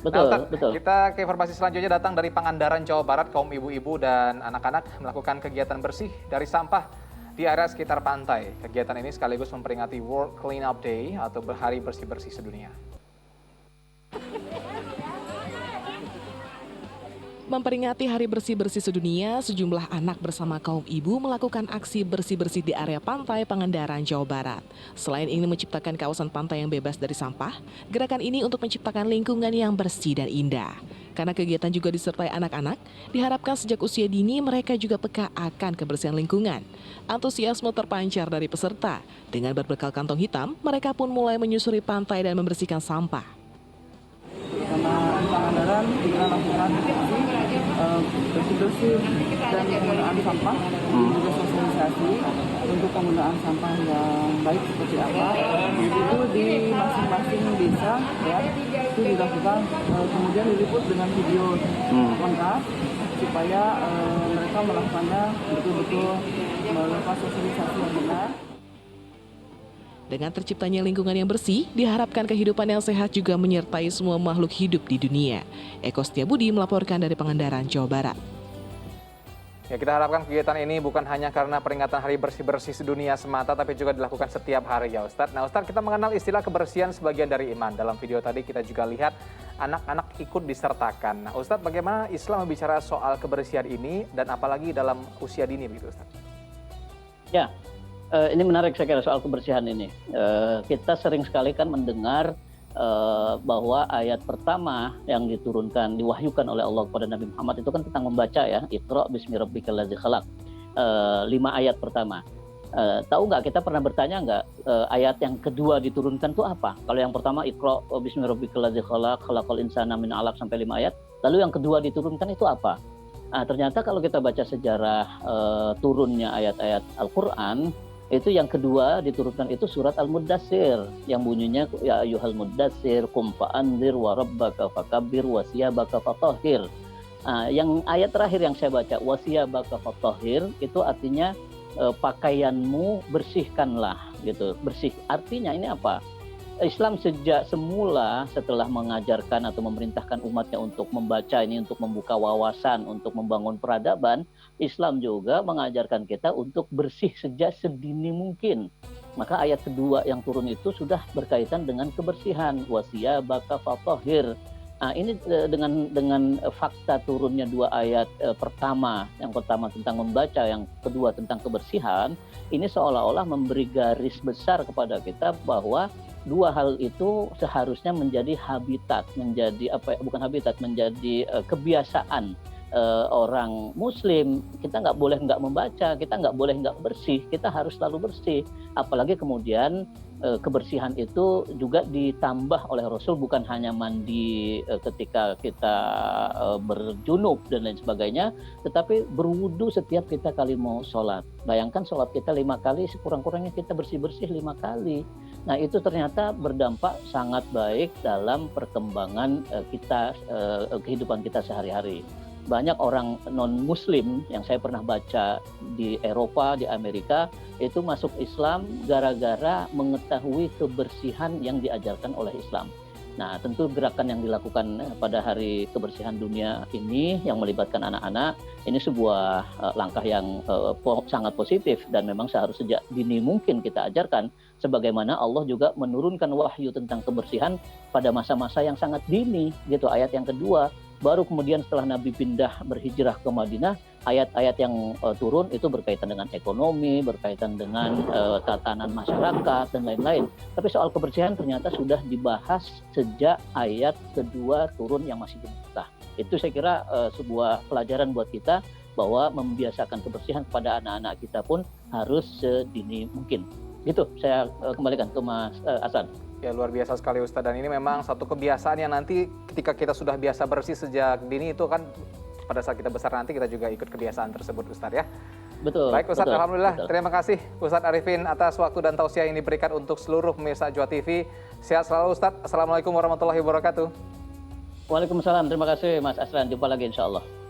Nah, betul, Ustadz, betul. kita ke informasi selanjutnya datang dari Pangandaran, Jawa Barat. Kaum ibu-ibu dan anak-anak melakukan kegiatan bersih dari sampah di area sekitar pantai. Kegiatan ini sekaligus memperingati World Cleanup Day atau Hari Bersih-Bersih Sedunia. Memperingati Hari Bersih-Bersih Sedunia, sejumlah anak bersama kaum ibu melakukan aksi bersih-bersih di area pantai Pangandaran, Jawa Barat. Selain ingin menciptakan kawasan pantai yang bebas dari sampah, gerakan ini untuk menciptakan lingkungan yang bersih dan indah. Karena kegiatan juga disertai anak-anak, diharapkan sejak usia dini mereka juga peka akan kebersihan lingkungan. Antusiasme terpancar dari peserta. Dengan berbekal kantong hitam, mereka pun mulai menyusuri pantai dan membersihkan sampah. Sama di Pangandaran kita lakukan bersih-bersih dan penggunaan sampah, juga sosialisasi untuk penggunaan sampah yang baik seperti apa. Itu di masing-masing desa ya itu dilakukan, kemudian diliput dengan video lengkap supaya mereka melakukannya betul-betul melakukan sosialisasi yang benar. Dengan terciptanya lingkungan yang bersih, diharapkan kehidupan yang sehat juga menyertai semua makhluk hidup di dunia. Eko Setiabudi melaporkan dari Pangandaran, Jawa Barat. Ya, kita harapkan kegiatan ini bukan hanya karena peringatan Hari Bersih-Bersih Sedunia semata, tapi juga dilakukan setiap hari ya Ustadz. Nah Ustadz, kita mengenal istilah kebersihan sebagian dari iman. Dalam video tadi kita juga lihat anak-anak ikut disertakan. Nah Ustadz, bagaimana Islam berbicara soal kebersihan ini dan apalagi dalam usia dini begitu Ustadz? Ya, ini menarik saya kira soal kebersihan ini. Kita sering sekali kan mendengar bahwa ayat pertama yang diturunkan, diwahyukan oleh Allah kepada Nabi Muhammad itu kan tentang membaca ya, Iqra bismi rabbikal ladzi khalaq. 5 ayat pertama. Tahu nggak, kita pernah bertanya nggak ayat yang kedua diturunkan itu apa? Kalau yang pertama Iqra bismi rabbikal ladzi khalaq, khalaqal insana min 'alaq sampai 5 ayat. Lalu yang kedua diturunkan itu apa? Nah, ternyata kalau kita baca sejarah turunnya ayat-ayat Al-Qur'an, itu yang kedua diturunkan itu surat Al-Muddatsir yang bunyinya ya ayyuhal muddatsir qum fa'anzir wa rabbaka fakabbir wa siyabaka fatahhir. Yang ayat terakhir yang saya baca wasiyabaka fatahhir itu artinya pakaianmu bersihkanlah gitu. Bersih artinya ini apa? Islam sejak semula setelah mengajarkan atau memerintahkan umatnya untuk membaca ini, untuk membuka wawasan, untuk membangun peradaban, Islam juga mengajarkan kita untuk bersih sejak sedini mungkin. Maka ayat kedua yang turun itu sudah berkaitan dengan kebersihan. Wasiyabaka fatahhir. Nah, ini dengan fakta turunnya 2 ayat pertama, yang pertama tentang membaca, yang kedua tentang kebersihan, ini seolah-olah memberi garis besar kepada kita bahwa 2 hal itu seharusnya menjadi habitat, menjadi bukan habitat, menjadi kebiasaan orang Muslim. Kita nggak boleh nggak membaca, kita nggak boleh nggak bersih, kita harus selalu bersih. Apalagi kemudian kebersihan itu juga ditambah oleh Rasul, bukan hanya mandi ketika kita berjunub dan lain sebagainya, tetapi berwudu setiap kita kali mau sholat. Bayangkan sholat kita 5 kali, sekurang-kurangnya kita bersih-bersih 5 kali. Nah itu ternyata berdampak sangat baik dalam perkembangan kehidupan kita sehari-hari. Banyak orang non-muslim yang saya pernah baca di Eropa, di Amerika, itu masuk Islam gara-gara mengetahui kebersihan yang diajarkan oleh Islam. Nah tentu gerakan yang dilakukan pada Hari Kebersihan Dunia ini yang melibatkan anak-anak, ini sebuah langkah yang sangat positif dan memang seharusnya sejak dini mungkin kita ajarkan, sebagaimana Allah juga menurunkan wahyu tentang kebersihan pada masa-masa yang sangat dini gitu. Ayat yang kedua, baru kemudian setelah Nabi pindah berhijrah ke Madinah, ayat-ayat yang turun itu berkaitan dengan ekonomi, berkaitan dengan tatanan masyarakat dan lain-lain. Tapi soal kebersihan ternyata sudah dibahas sejak ayat kedua turun yang masih belum sah. Itu saya kira sebuah pelajaran buat kita bahwa membiasakan kebersihan kepada anak-anak kita pun harus sedini mungkin. Gitu, saya kembalikan ke Mas Hasan. Ya luar biasa sekali Ustadz, dan ini memang satu kebiasaan yang nanti ketika kita sudah biasa bersih sejak dini itu kan pada saat kita besar nanti kita juga ikut kebiasaan tersebut Ustadz ya. Betul. Baik Ustadz, betul, alhamdulillah. betul. Terima kasih Ustadz Arifin atas waktu dan tausiah yang diberikan untuk seluruh pemirsa Jua TV. Sehat selalu Ustadz. Assalamualaikum warahmatullahi wabarakatuh. Waalaikumsalam. Terima kasih Mas Aslan. Jumpa lagi insya Allah.